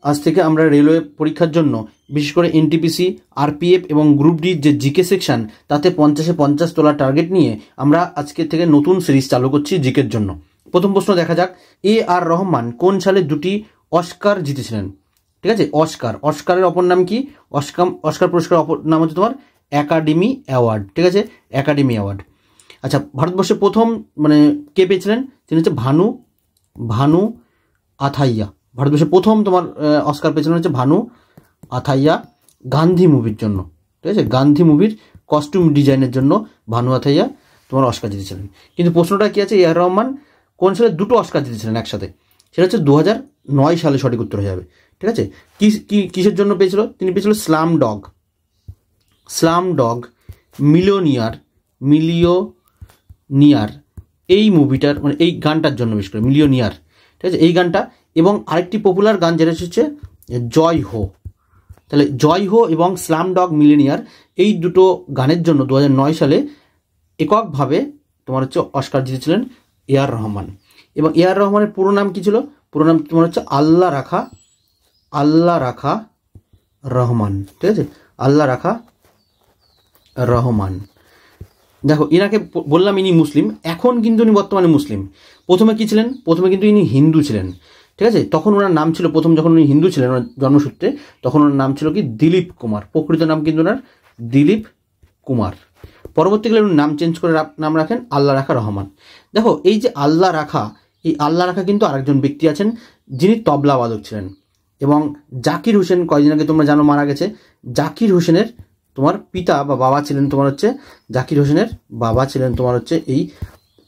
আজ থেকে আমরা রেলওয়ে পরীক্ষার জন্য বিশেষ করে এনটিপিসি, আরপিএফ এবং গ্রুপ ডির যে জিকে সেকশন, তাতে 50-এ 50 তোলার টার্গেট নিয়ে আমরা আজকে থেকে নতুন সিরিজ চালু করছি জিকের জন্য। প্রথম প্রশ্ন দেখা যাক, আর রহমান কোন সালে 2টি অস্কার জিতেছিলেন? ঠিক আছে, অস্কারের অপর নাম কি? অস্কার পুরস্কার অপর নাম হচ্ছে তোমার একাডেমি অ্যাওয়ার্ড। ঠিক আছে, একাডেমি অ্যাওয়ার্ড। আচ্ছা, ভারতবর্ষে প্রথম কে পেয়েছিলেন? তিনি হচ্ছে ভানু আথাইয়া। ভারতবর্ষে প্রথম তোমার অস্কার পেয়েছিলেন হচ্ছে ভানু আথাইয়া, গান্ধী মুভির জন্য। ঠিক আছে, গান্ধী মুভির কস্টিউম ডিজাইনের জন্য ভানু আথাইয়া তোমার অস্কার জিতেছিলেন। কিন্তু প্রশ্নটা কি আছে, আর রহমান কোন সালে 2টো অস্কার জিতেছিলেন একসাথে? সেটা হচ্ছে 2009 সালে সঠিক উত্তর হয়ে যাবে। ঠিক আছে, কিসের জন্য পেয়েছিল? তিনি পেয়েছিল স্লাম ডগ মিলিয়নিয়ার এই মুভিটার এই গানটার জন্য, বিশেষ করে মিলিয়নিয়ার। ঠিক আছে, এই গানটা এবং আরেকটি পপুলার গান যেটা হচ্ছে জয় হো। তাহলে জয় হো এবং স্লাম ডগ মিলিয়নিয়ার এই দুটো গানের জন্য 2009 সালে এককভাবে তোমার হচ্ছে অস্কার জিতেছিলেন আর রহমান। এবং আর রহমানের পুরো নাম কি ছিল? পুরো নাম তোমার হচ্ছে আল্লাহ রাখা রহমান। ঠিক আছে, আল্লাহ রাখা রহমান। দেখো, ইনাকে বললাম ইনি মুসলিম, এখন কিন্তু ইনি বর্তমানে মুসলিম। প্রথমে কি ছিলেন? প্রথমে কিন্তু ইনি হিন্দু ছিলেন। ঠিক আছে, তখন ওনার নাম ছিল, প্রথম যখন উনি হিন্দু ছিলেন ওনার জন্মসূত্রে, তখন ওনার নাম ছিল কি দিলীপ কুমার। প্রকৃত নাম কিন্তু ওনার দিলীপ কুমার। পরবর্তীকালে উনি নাম চেঞ্জ করে নাম রাখেন আল্লাহ রাখা রহমান। দেখো, এই যে আল্লাহ রাখা, এই আল্লাহ রাখা কিন্তু আরেকজন ব্যক্তি আছেন যিনি তবলাবাদক ছিলেন। এবং জাকির হোসেন কয়েকদিন আগে তোমরা জানো মারা গেছে। জাকির হোসেনের তোমার পিতা বা বাবা ছিলেন তোমার হচ্ছে, জাকির হোসেনের বাবা ছিলেন তোমার হচ্ছে এই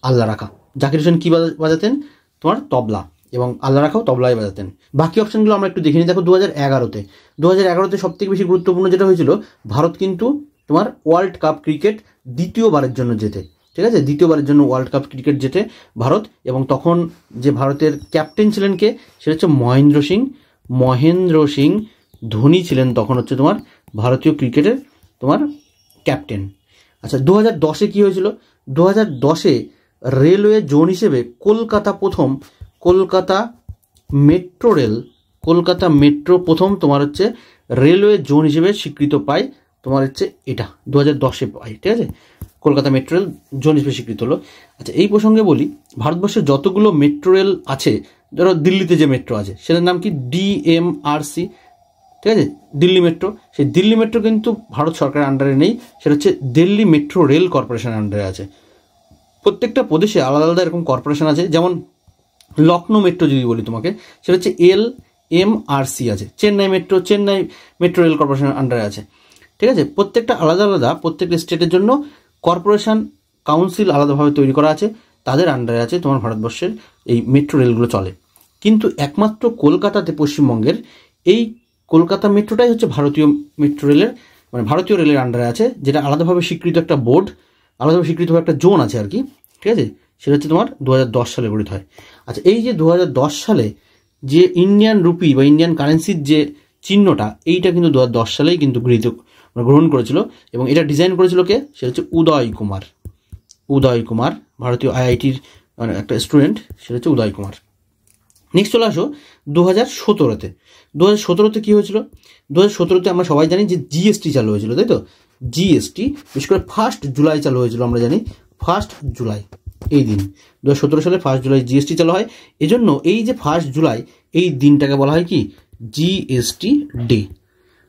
আল্লাহ রাখা। জাকির হোসেন কি বাজাতেন? তোমার তবলা, এবং আল্লাহ রাখাও তবলাই বাজাতেন। বাকি অপশনগুলো আমরা একটু দেখে নিই। দেখো, 2011-তে সব থেকে বেশি গুরুত্বপূর্ণ যেটা হয়েছিল, ভারত কিন্তু তোমার ওয়ার্ল্ড কাপ ক্রিকেট দ্বিতীয়বারের জন্য জেতে। ঠিক আছে, দ্বিতীয়বারের জন্য ওয়ার্ল্ড কাপ ক্রিকেট জেতে ভারত। এবং তখন যে ভারতের ক্যাপ্টেন ছিলেন কে? সেটা হচ্ছে মহেন্দ্র সিং ধোনি ছিলেন তখন হচ্ছে তোমার ভারতীয় ক্রিকেটের তোমার ক্যাপ্টেন। আচ্ছা, 2010-এ কী হয়েছিল? 2010-এ রেলওয়ে জোন হিসেবে কলকাতা মেট্রো প্রথম তোমার হচ্ছে রেলওয়ে জোন হিসেবে স্বীকৃত পায়। তোমার হচ্ছে এটা 2010-এ পায়। ঠিক আছে, কলকাতা মেট্রো রেল জোন হিসেবে স্বীকৃত হলো। আচ্ছা, এই প্রসঙ্গে বলি, ভারতবর্ষের যতগুলো মেট্রো রেল আছে, ধরো দিল্লিতে যে মেট্রো আছে সেটার নাম কি? DMRC। ঠিক আছে, দিল্লি মেট্রো। সেই দিল্লি মেট্রো কিন্তু ভারত সরকারের আন্ডারে নেই, সেটা হচ্ছে দিল্লি মেট্রো রেল কর্পোরেশনের আন্ডারে আছে। প্রত্যেকটা প্রদেশে আলাদা আলাদা এরকম কর্পোরেশন আছে। যেমন লখনৌ মেট্রো যদি বলি তোমাকে, সেটা হচ্ছে LMRC আছে। চেন্নাই মেট্রো রেল কর্পোরেশনের আন্ডারে আছে। ঠিক আছে, প্রত্যেকটা আলাদা আলাদা, প্রত্যেকটা স্টেটের জন্য কর্পোরেশন কাউন্সিল আলাদাভাবে তৈরি করা আছে, তাদের আন্ডারে আছে তোমার ভারতবর্ষের এই মেট্রো রেলগুলো চলে। কিন্তু একমাত্র কলকাতাতে, পশ্চিমবঙ্গের এই কলকাতা মেট্রোটাই হচ্ছে ভারতীয় মেট্রো রেলের ভারতীয় রেলের আন্ডারে আছে, যেটা আলাদাভাবে স্বীকৃত একটা বোর্ড, আলাদাভাবে স্বীকৃত একটা জোন আছে আর কি। ঠিক আছে, সেটা হচ্ছে তোমার 2010 সালে গঠিত হয়। আচ্ছা, এই যে 2010 সালে যে ইন্ডিয়ান রুপি বা ইন্ডিয়ান কারেন্সির যে চিহ্নটা, এইটা কিন্তু 2010 সালেই কিন্তু গ্রহণ করেছিল। এবং এটা ডিজাইন করেছিল কে? সেটা হচ্ছে উদয় কুমার, ভারতীয় IITর একটা স্টুডেন্ট, সেটা হচ্ছে উদয় কুমার। নেক্সট চলে আসো 2017-তে। 2017-তে কী হয়েছিল? 2017-তে আমরা সবাই জানি যে GST চালু হয়েছিল, তাই তো? GST বিশেষ করে 1 জুলাই চালু হয়েছিল। আমরা জানি 1 জুলাই এই দিন, 2017 সালে 1 জুলাই GST চালু হয়। এজন্য এই যে 1 জুলাই এই দিনটাকে বলা হয় কি? GST day.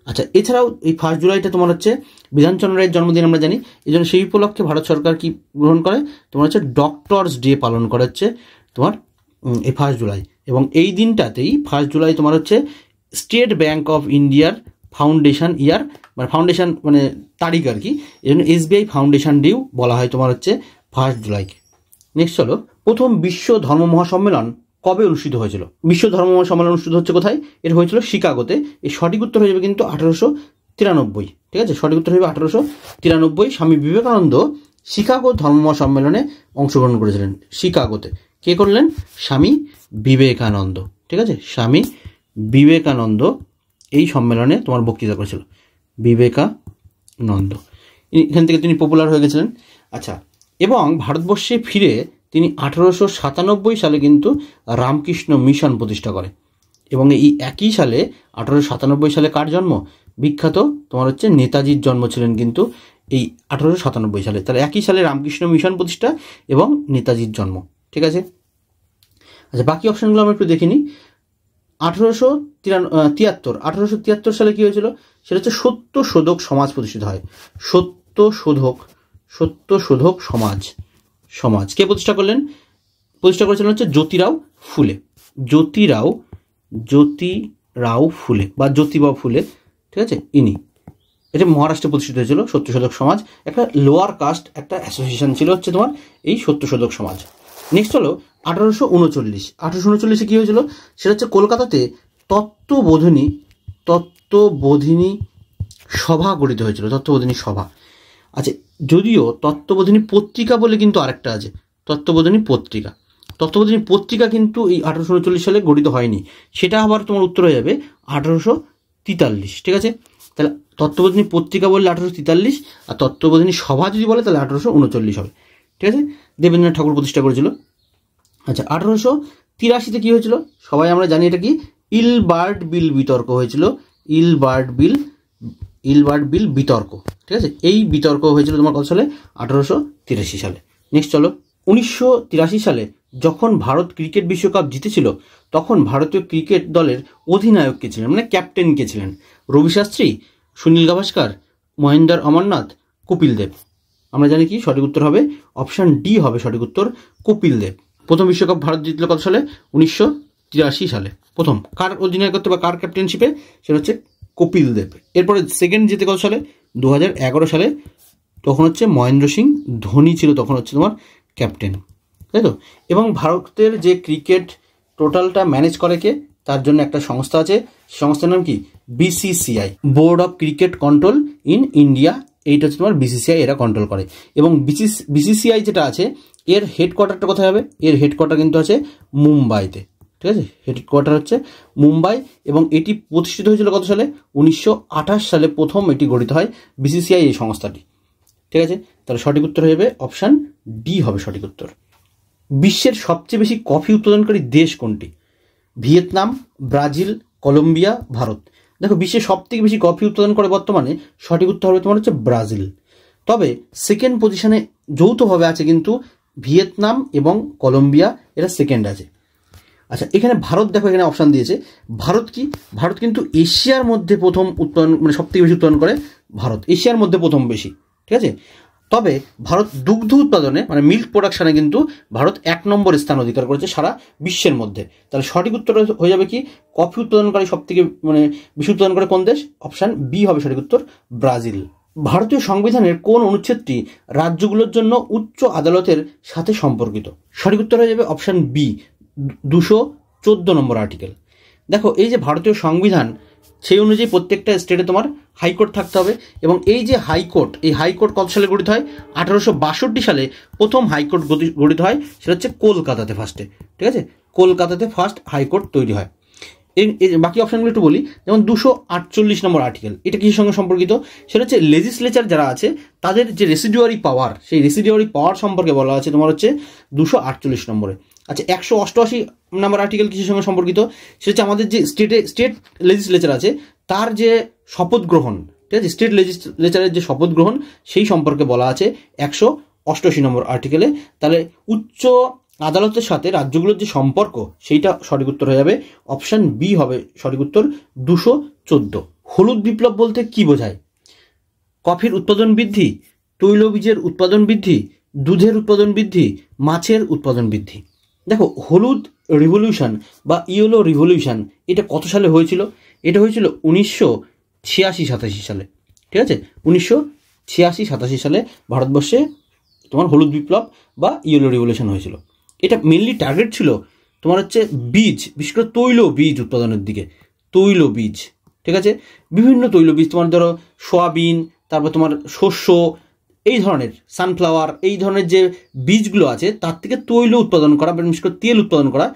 আচ্ছা, এছাড়াও এই 1 জুলাইটা তোমার হচ্ছে বিধানচন্দ্র রায়ের জন্মদিন আমরা জানি। এই জন্য সেই উপলক্ষে ভারত সরকার কি গ্রহণ করে? তোমার হচ্ছে ডক্টরস ডে পালন করা হচ্ছে তোমার এই 1 জুলাই। এবং এই দিনটাতেই 1 জুলাই তোমার হচ্ছে স্টেট ব্যাঙ্ক অফ ইন্ডিয়ার ফাউন্ডেশন ইয়ার, ফাউন্ডেশন তারিখ আর কি। এই জন্য SBI ফাউন্ডেশন ডেও বলা হয় তোমার হচ্ছে 1 জুলাইকে। নেক্সট চলো, প্রথম বিশ্ব ধর্ম মহাসম্মেলন কবে অনুষ্ঠিত হয়েছিল? বিশ্ব ধর্ম মহাসম্মেলন অনুষ্ঠিত হচ্ছে কোথায়? এটা হয়েছিল শিকাগোতে। এই সঠিক উত্তর হয়ে যাবে কিন্তু 1893। ঠিক আছে, সঠিক উত্তর হবে 1893। স্বামী বিবেকানন্দ শিকাগো ধর্ম মহাসম্মেলনে অংশগ্রহণ করেছিলেন। শিকাগোতে কে করলেন? স্বামী বিবেকানন্দ। ঠিক আছে, স্বামী বিবেকানন্দ এই সম্মেলনে তোমার বক্তৃতা করেছিল। বিবেকানন্দ এখান থেকে তিনি পপুলার হয়ে গেছিলেন। আচ্ছা, এবং ভারতবর্ষে ফিরে তিনি 1897 সালে কিন্তু রামকৃষ্ণ মিশন প্রতিষ্ঠা করে। এবং এই একই সালে 1897 সালে কার জন্ম? বিখ্যাত তোমার হচ্ছে নেতাজির জন্ম ছিলেন কিন্তু এই 1897 সালে। তাহলে একই সালে রামকৃষ্ণ মিশন প্রতিষ্ঠা এবং নেতাজির জন্ম। ঠিক আছে, আচ্ছা বাকি অপশানগুলো আমরা একটু দেখে নিই। 1873 সালে কি হয়েছিল? সেটা হচ্ছে সত্যশোধক সমাজ প্রতিষ্ঠিত হয়। সত্যশোধক সমাজ কে প্রতিষ্ঠা করলেন? প্রতিষ্ঠা করেছিলেন হচ্ছে জ্যোতিরাও ফুলে। জ্যোতিরাও ফুলে বা জ্যোতিবা ফুলে, ঠিক আছে, ইনি। এটা মহারাষ্ট্রে প্রতিষ্ঠিত হয়েছিল সত্যশোধক সমাজ। একটা লোয়ার কাস্ট একটা অ্যাসোসিয়েশন ছিল হচ্ছে তোমার এই সত্যশোধক সমাজ। নেক্সট হলো 1839 কি হয়েছিল? সেটা হচ্ছে কলকাতাতে তত্ত্ববোধিনী সভা গঠিত হয়েছিল। তত্ত্ববোধিনী সভা। আচ্ছা, যদিও তত্ত্ববোধিনী পত্রিকা বলে কিন্তু আরেকটা আছে, তত্ত্ববোধিনী পত্রিকা কিন্তু এই 1839 সালে গঠিত হয়নি। সেটা আবার তোমার উত্তর হয়ে যাবে 1843। ঠিক আছে, তাহলে তত্ত্ববোধিনী পত্রিকা বললে 1843, আর তত্ত্ববোধিনী সভা যদি বলে তাহলে 1839 হবে। ঠিক আছে, দেবেন্দ্রনাথ ঠাকুর প্রতিষ্ঠা করেছিল। আচ্ছা, 1883 কি হয়েছিল? সবাই আমরা জানি এটা কি, ইলবার্ট বিল বিতর্ক হয়েছিল। ইলবার্ট বিল বিতর্ক। ঠিক আছে, এই বিতর্ক হয়েছিল তোমার কত সালে? 1883 সালে। নেক্সট চলো, 1983 সালে যখন ভারত ক্রিকেট বিশ্বকাপ জিতেছিল তখন ভারতীয় ক্রিকেট দলের অধিনায়ক কে ছিলেন, মানে ক্যাপ্টেন কে ছিলেন? রবি শাস্ত্রী, সুনীল গাভাস্কার, মহেন্দ্র অমরনাথ, কপিল দেব। আমরা জানি কি সঠিক উত্তর হবে অপশন ডি হবে সঠিক উত্তর, কপিল দেব। প্রথম বিশ্বকাপ ভারত জিতল কত সালে? 1983 সালে। প্রথম কার অধিনায়কত্বে বা কার ক্যাপ্টেনশিপে? সেটা হচ্ছে কপিল দেব। এরপরে সেকেন্ড জিতে কত সালে? 2011 সালে। তখন হচ্ছে মহেন্দ্র সিং ধোনি ছিল তখন হচ্ছে তোমার ক্যাপ্টেন, তাই তো। এবং ভারতের যে ক্রিকেট টোটালটা ম্যানেজ করে কে? তার জন্য একটা সংস্থা আছে, সংস্থার নাম কি? BCCI, board of cricket control in India. এইটা হচ্ছে তোমার BCCI, এরা কন্ট্রোল করে। এবং BCCI যেটা আছে এর হেডকোয়ার্টারটা কোথায় হবে? এর হেডকোয়ার্টার কিন্তু আছে মুম্বাইতে। ঠিক আছে, হেডকোয়ার্টার হচ্ছে মুম্বাই। এবং এটি প্রতিষ্ঠিত হয়েছিল কত সালে? 1928 সালে প্রথম এটি গঠিত হয় BCCI এই সংস্থাটি। ঠিক আছে, তাহলে সঠিক উত্তর হয়ে যাবে অপশান ডি হবে সঠিক উত্তর। বিশ্বের সবচেয়ে বেশি কফি উৎপাদনকারী দেশ কোনটি? Vietnam, Brazil, Colombia, Bharat. দেখো, বিশ্বের সব থেকে বেশি কফি উৎপাদন করে বর্তমানে, সঠিক উত্তর হবে তোমার হচ্ছে ব্রাজিল। তবে সেকেন্ড পজিশনে যৌথভাবে আছে কিন্তু ভিয়েতনাম এবং কলম্বিয়া, এরা সেকেন্ড আছে। আচ্ছা, এখানে ভারত দেখো, এখানে অপশান দিয়েছে। ভারত কি? ভারত কিন্তু এশিয়ার মধ্যে প্রথম উৎপাদন, মানে সব থেকে বেশি উৎপাদন করে ভারত, এশিয়ার মধ্যে প্রথম বেশি। ঠিক আছে, তবে ভারত দুগ্ধ উৎপাদনে মানে মিল্ক প্রোডাকশনে কিন্তু ভারত 1 নম্বর স্থান অধিকার করেছে সারা বিশ্বের মধ্যে। তাহলে সঠিক উত্তর হয়ে যাবে কি, কফি উৎপাদনকারী সব থেকে মানে বেশি উৎপাদন করে কোন দেশ? অপশান বি হবে সঠিক উত্তর, ব্রাজিল। ভারতীয় সংবিধানের কোন অনুচ্ছেদটি রাজ্যগুলোর জন্য উচ্চ আদালতের সাথে সম্পর্কিত? সঠিক উত্তর হয়ে যাবে অপশান বি, 214 নম্বর আর্টিকেল। দেখো, এই যে ভারতীয় সংবিধান, সেই অনুযায়ী প্রত্যেকটা স্টেটে তোমার হাইকোর্ট থাকতে হবে। এবং এই যে হাইকোর্ট, এই হাইকোর্ট কত সালে গঠিত হয়? 1862 সালে প্রথম হাইকোর্ট গঠিত হয়। সেটা হচ্ছে কলকাতাতে ফার্স্টে। ঠিক আছে, কলকাতাতে ফার্স্ট হাইকোর্ট তৈরি হয়। এই বাকি অপশানগুলো একটু বলি। যেমন 248 নম্বর আর্টিকেল, এটা কিসের সঙ্গে সম্পর্কিত? সেটা হচ্ছে লেজিসলেচার যারা আছে তাদের যে রেসিডিউয়ারি পাওয়ার, সেই রেসিডিউয়ারি পাওয়ার সম্পর্কে বলা আছে তোমার হচ্ছে 248 নম্বরে। আচ্ছা, 188 নম্বর আর্টিকেল কিসের সঙ্গে সম্পর্কিত? সেটা হচ্ছে আমাদের যে স্টেট লেজিসলেচার আছে তার যে শপথ গ্রহণ, ঠিক আছে, স্টেট লেজিসলেচারের যে শপথ গ্রহণ সেই সম্পর্কে বলা আছে 188 নম্বর আর্টিকেলে। তাহলে উচ্চ আদালতের সাথে রাজ্যগুলোর যে সম্পর্ক, সেইটা সঠিক উত্তর হয়ে যাবে অপশান বি হবে সঠিক উত্তর, 214। হলুদ বিপ্লব বলতে কি বোঝায়? কফির উৎপাদন বৃদ্ধি, তৈলবীজের উৎপাদন বৃদ্ধি, দুধের উৎপাদন বৃদ্ধি, মাছের উৎপাদন বৃদ্ধি। দেখো, হলুদ রিভলিউশন বা ইয়েলো রিভলিউশন এটা কত সালে হয়েছিল? এটা হয়েছিল 1986-87 সালে। ঠিক আছে, 1986-87 সালে ভারতবর্ষে তোমার হলুদ বিপ্লব বা ইয়েলো রিভলিউশন হয়েছিল। এটা মেনলি টার্গেট ছিল তোমার হচ্ছে বীজ, বিশেষ করে তৈল বীজ উৎপাদনের দিকে। তৈল বীজ, ঠিক আছে, বিভিন্ন তৈল বীজ, তোমার ধরো সোয়াবিন, তারপর তোমার শস্য, এই ধরনের সানফ্লাওয়ার, এই ধরনের যে বীজগুলো আছে তার থেকে তৈল উৎপাদন করা, বিশেষ করে তেল উৎপাদন করা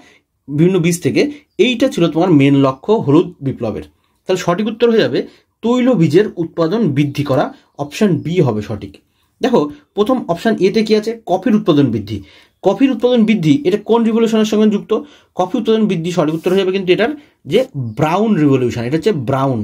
বিভিন্ন বীজ থেকে, এইটা ছিল তোমার মেন লক্ষ্য হলুদ বিপ্লবের। তাহলে সঠিক উত্তর হয়ে যাবে তৈল বীজের উৎপাদন বৃদ্ধি করা, অপশান বি হবে সঠিক। দেখো, প্রথম অপশান এতে কি আছে? কফির উৎপাদন বৃদ্ধি। কফির উৎপাদন বৃদ্ধি এটা কোন রিভলিউশনের সঙ্গে যুক্ত? কফি উৎপাদন বৃদ্ধি সঠিক উত্তর হয়ে যাবে কিন্তু এটার যে ব্রাউন রিভলিউশন, এটা হচ্ছে ব্রাউন,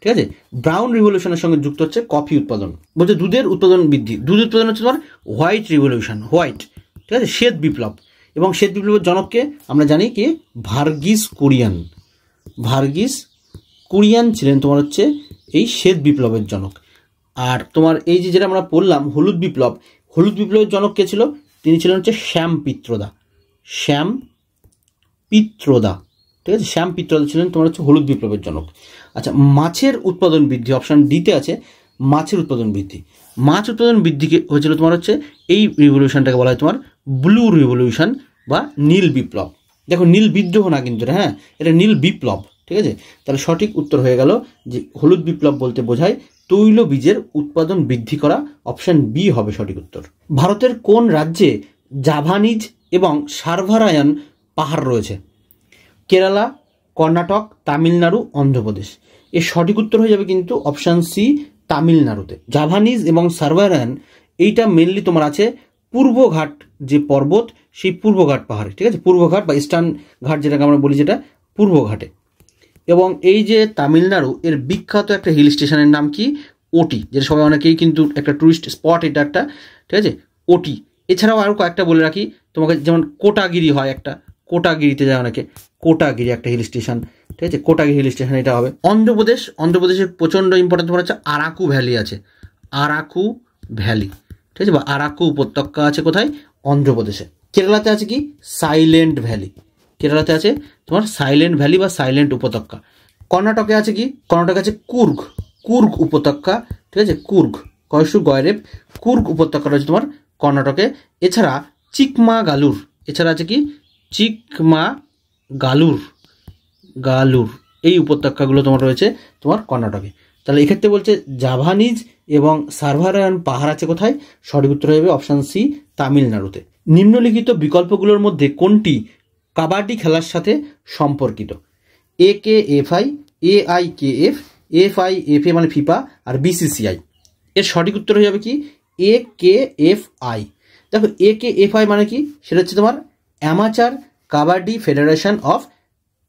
ঠিক আছে, ব্রাউন রিভলিউশনের সঙ্গে যুক্ত হচ্ছে কফি উৎপাদন। বলছে দুধের উৎপাদন বৃদ্ধি, দুধ উৎপাদন হচ্ছে তোমার হোয়াইট রিভলিউশন, হোয়াইট, ঠিক আছে, শ্বেত বিপ্লব। এবং শ্বেত বিপ্লবের জনককে আমরা জানি কি ভার্গিস কুরিয়ান, ভার্গিস কুরিয়ান ছিলেন তোমার হচ্ছে এই শ্বেত বিপ্লবের জনক। আর তোমার এই যে যেটা আমরা পড়লাম হলুদ বিপ্লব, হলুদ বিপ্লবের জনক কে ছিল? তিনি ছিলেন হচ্ছে শ্যাম পিত্রদা, শ্যাম পিত্রদা, ঠিক আছে, শ্যাম পিত্রদা ছিলেন তোমার হচ্ছে হলুদ বিপ্লবের জনক। আচ্ছা, মাছের উৎপাদন বৃদ্ধি, অপশান ডিতে আছে মাছের উৎপাদন বৃদ্ধি। মাছ উৎপাদন বৃদ্ধি হয়েছিল তোমার হচ্ছে এই রিভলিউশনটাকে বলা হয় তোমার ব্লু রিভলিউশন বা নীল বিপ্লব। দেখো নীল বিদ্রোহ না কিন্তু, হ্যাঁ, এটা নীল বিপ্লব, ঠিক আছে। তাহলে সঠিক উত্তর হয়ে গেল যে হলুদ বিপ্লব বলতে বোঝায় তৈল বীজের উৎপাদন বৃদ্ধি করা, অপশান বি হবে সঠিক উত্তর। ভারতের কোন রাজ্যে জাভানিজ এবং সার্ভারায়ান পাহাড় রয়েছে? কেরালা, কর্ণাটক, তামিলনাড়ু, অন্ধ্রপ্রদেশ। এর সঠিক উত্তর হয়ে যাবে কিন্তু অপশান সি তামিলনাড়ুতে। জাভানিজ এবং সার্ভারায়ান এইটা মেনলি তোমার আছে পূর্বঘাট যে পর্বত, সেই পূর্বঘাট পাহাড়ে, ঠিক আছে, পূর্বঘাট বা ইস্টার্ন ঘাট যেটাকে আমরা বলি, যেটা পূর্বঘাটে। এবং এই যে তামিলনাড়ু এর বিখ্যাত একটা হিল স্টেশনের নাম কি? ওটি, যেটা সবাই অনেকেই কিন্তু একটা টুরিস্ট স্পট এটা একটা, ঠিক আছে, ওটি। এছাড়াও আরও কয়েকটা বলে রাখি তোমাকে, যেমন কোটাগিরি হয় একটা, কোটাগিরিতে যায় অনেকে, কোটাগিরি একটা হিল স্টেশন, ঠিক আছে, কোটাগিরি হিল স্টেশন এটা হবে। অন্ধ্রপ্রদেশ, অন্ধ্রপ্রদেশের প্রচণ্ড ইম্পর্টেন্ট তোমার হচ্ছে আরাকু ভ্যালি আছে, আরাকু ভ্যালি, ঠিক আছে, বা আরাকু উপত্যকা আছে কোথায়? অন্ধ্রপ্রদেশে। কেরালাতে আছে কি? সাইলেন্ট ভ্যালি, কেরালাতে আছে তোমার সাইলেন্ট ভ্যালি বা সাইলেন্ট উপত্যকা। কর্ণাটকে আছে কি? কর্ণাটকে আছে কুর্গ, কুর্গ উপত্যকা, ঠিক আছে, কুর্গ, কয়সু গয়রেব, কুর্গ উপত্যকা রয়েছে তোমার কর্ণাটকে। এছাড়া চিকমাগালুর, এছাড়া আছে কি চিকমাগালুর, গালুর, এই উপত্যকাগুলো তোমার রয়েছে তোমার কর্ণাটকে। তাহলে এক্ষেত্রে বলছে জাভানিজ এবং সার্ভারায়ান পাহাড় আছে কোথায়? সঠিক উত্তর হবে অপশান সি তামিলনাড়ুতে। নিম্নলিখিত বিকল্পগুলোর মধ্যে কোনটি কাবাডি খেলার সাথে সম্পর্কিত? AKFI, AIKF, FIFA মানে ফিফা, আর BCCI। এর সঠিক উত্তর হয়ে যাবে কি AKFI। দেখো AKFI মানে কি? সেটা হচ্ছে তোমার amateur kabaddi federation of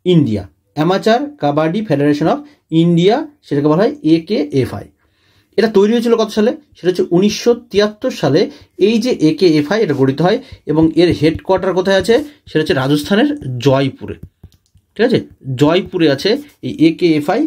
India, amateur kabaddi federation of India, সেটাকে বলা হয় AKFI। এটা তৈরি হয়েছিল কত সালে? সেটা হচ্ছে 1973 সালে। এই যে AKFI এটা গঠিত হয় এবং এর হেডকোয়ার্টার কোথায় আছে? সেটা হচ্ছে রাজস্থানের জয়পুরে, ঠিক আছে, জয়পুরে আছে এই AKFI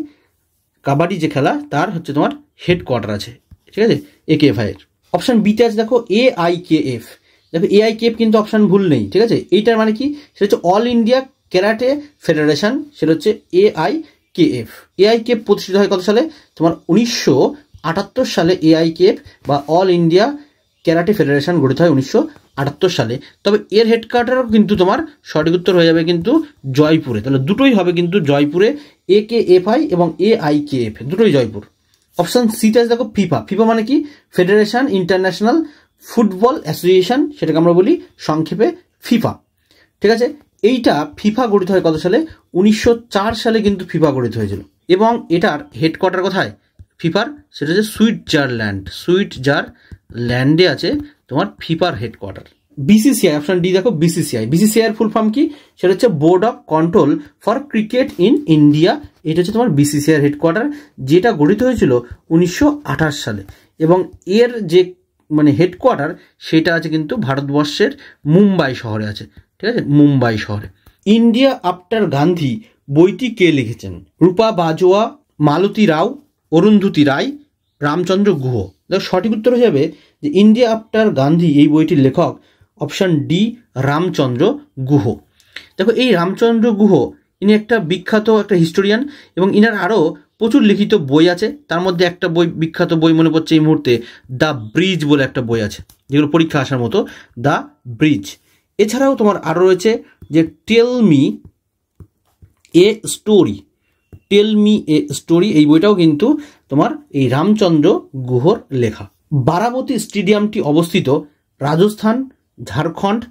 কাবাডি যে খেলা, তার হচ্ছে তোমার হেডকোয়ার্টার আছে, ঠিক আছে, AKFI এর। অপশান বিতে আছে দেখো AIKF, দেখো AIKF কিন্তু অপশান ভুল নেই, ঠিক আছে। এইটার মানে কি? সেটা হচ্ছে অল ইন্ডিয়া ক্যারাটে ফেডারেশন, সেটা হচ্ছে AIKF। AIKF প্রতিষ্ঠিত হয় কত সালে? তোমার 1978 সালে AIKF বা অল ইন্ডিয়া ক্যারাটে ফেডারেশন গঠিত হয় 1978 সালে। তবে এর হেডকোয়ার্টারও কিন্তু তোমার সঠিক উত্তর হয়ে যাবে কিন্তু জয়পুরে। তাহলে দুটোই হবে কিন্তু জয়পুরে, AKFI এবং AIKF দুটোই জয়পুর। অপশান সিতে আছে দেখো ফিফা, ফিফা মানে কি? ফেডারেশন ইন্টারন্যাশনাল ফুটবল অ্যাসোসিয়েশন, সেটাকে আমরা বলি সংক্ষেপে ফিফা, ঠিক আছে। এইটা ফিফা গঠিত হয় কত সালে? 1904 সালে কিন্তু ফিফা গঠিত হয়েছিল। এবং এটার হেডকোয়ার্টার কোথায় ফিফার? সেটা হচ্ছে সুইজারল্যান্ড, সুইজারল্যান্ডে আছে তোমার ফিফার হেডকোয়ার্টার। BCCI, অপশন ডি দেখো BCCI, BCCI এর ফুল ফর্ম কি? সেটা হচ্ছে board of control for cricket in India. এটা হচ্ছে তোমার BCCI এর হেডকোয়ার্টার, যেটা গঠিত হয়েছিল 1928 সালে। এবং এর যে মানে হেডকোয়ার্টার সেটা আছে কিন্তু ভারতবর্ষের মুম্বাই শহরে আছে, ঠিক আছে, মুম্বাই শহরে। ইন্ডিয়া আফটার গান্ধী বইটি কে লিখেছেন? রূপা বাজোয়া, মালতী রাও, অরুন্ধতী রায়, রামচন্দ্র গুহ। দেখো সঠিক উত্তর হয়ে যাবে যে ইন্ডিয়া আফটার গান্ধী এই বইটির লেখক অপশান ডি রামচন্দ্র গুহ। দেখো এই রামচন্দ্র গুহ ইনি একটা বিখ্যাত একটা হিস্টোরিয়ান এবং ইনার আরও প্রচুর লিখিত বই আছে। তার মধ্যে একটা বই, বিখ্যাত বই মনে পড়ছে এই মুহূর্তে, দ্য ব্রিজ বলে একটা বই আছে, যেগুলো পরীক্ষা আসার মতো, দ্য ব্রিজ। এছাড়াও তোমার আরও রয়েছে যে tell me a story, tell me a story, এই বইটাও কিন্তু তোমার এই রামচন্দ্র গুহর লেখা। বারাবতী স্টেডিয়ামটি অবস্থিত রাজস্থান, ঝাড়খণ্ড,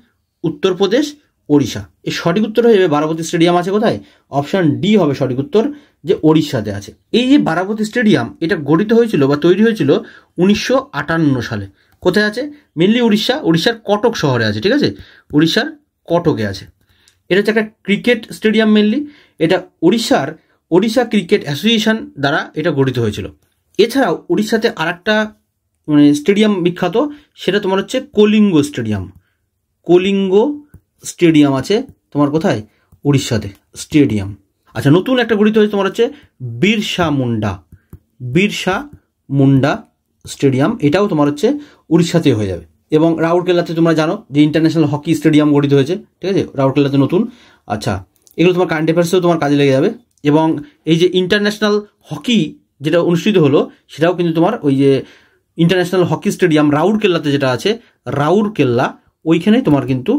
উত্তরপ্রদেশ, ওড়িশা। এর সঠিক উত্তর হয়ে যাবে বারাবতী স্টেডিয়াম আছে কোথায়? অপশান ডি হবে সঠিক উত্তর, যে ওড়িশাতে আছে। এই যে বারাবতী স্টেডিয়াম এটা গঠিত হয়েছিল বা তৈরি হয়েছিল 1958 সালে, কোথায় আছে? মেনলি উড়িষ্যার কটক শহরে আছে, ঠিক আছে, উড়িষ্যার কটকে আছে। এটা হচ্ছে একটা ক্রিকেট স্টেডিয়াম মেনলি। এটা ওড়িশা ক্রিকেট অ্যাসোসিয়েশন দ্বারা এটা গঠিত হয়েছিল। এছাড়াও উড়িষ্যাতে আর একটা মানে স্টেডিয়াম বিখ্যাত, সেটা তোমার হচ্ছে কলিঙ্গ স্টেডিয়াম আছে তোমার কোথায়? উড়িষ্যাতে স্টেডিয়াম। আচ্ছা, নতুন একটা গঠিত হয়েছে তোমার হচ্ছে বিরসা মুন্ডা স্টেডিয়াম, এটাও তোমার হচ্ছে উড়িষ্যাতে হয়ে যাবে। এবং রাউরকেল্লাতে তোমরা জানো যে ইন্টারন্যাশনাল হকি স্টেডিয়াম গঠিত হয়েছে, ঠিক আছে, রাউরকেল্লাতে নতুন। আচ্ছা, এগুলো তোমার কারেন্ট অ্যাফেয়ার্সেও তোমার কাজে লেগে যাবে। এবং এই যে ইন্টারন্যাশনাল হকি যেটা অনুষ্ঠিত হলো, সেটাও কিন্তু তোমার ওই যে ইন্টারন্যাশনাল হকি স্টেডিয়াম রাউরকেল্লাতে যেটা আছে, রাউরকেল্লা, ওইখানেই তোমার কিন্তু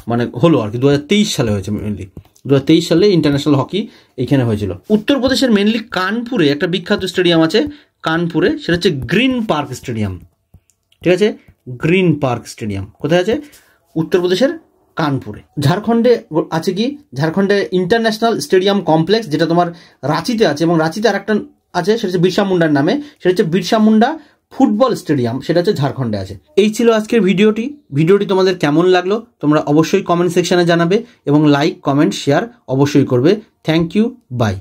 মানে হলো আর কি। 2023 সালে হয়েছে মেনলি, 2023 সালে ইন্টারন্যাশনাল হকি এইখানে হয়েছিল। উত্তরপ্রদেশের মেনলি কানপুরে একটা বিখ্যাত স্টেডিয়াম আছে, কানপুরে, সেটা হচ্ছে গ্রিন পার্ক স্টেডিয়াম, ঠিক আছে, গ্রিন পার্ক স্টেডিয়াম কোথায় আছে? উত্তরপ্রদেশের কানপুরে। ঝাড়খণ্ডে আছে কি? ঝাড়খণ্ডে ইন্টারন্যাশনাল স্টেডিয়াম কমপ্লেক্স, যেটা তোমার রাঁচিতে আছে, এবং রাঁচিতে আরেকটা আছে, সেটা হচ্ছে বিরসা মুন্ডার নামে, সেটা হচ্ছে বিরসা মুন্ডা ফুটবল স্টেডিয়াম, সেটা হচ্ছে ঝাড়খণ্ডে আছে। এই ছিল আজকের ভিডিওটি তোমাদের কেমন লাগলো তোমরা অবশ্যই কমেন্ট সেকশনে জানাবে, এবং লাইক, কমেন্ট, শেয়ার অবশ্যই করবে। Thank you, by.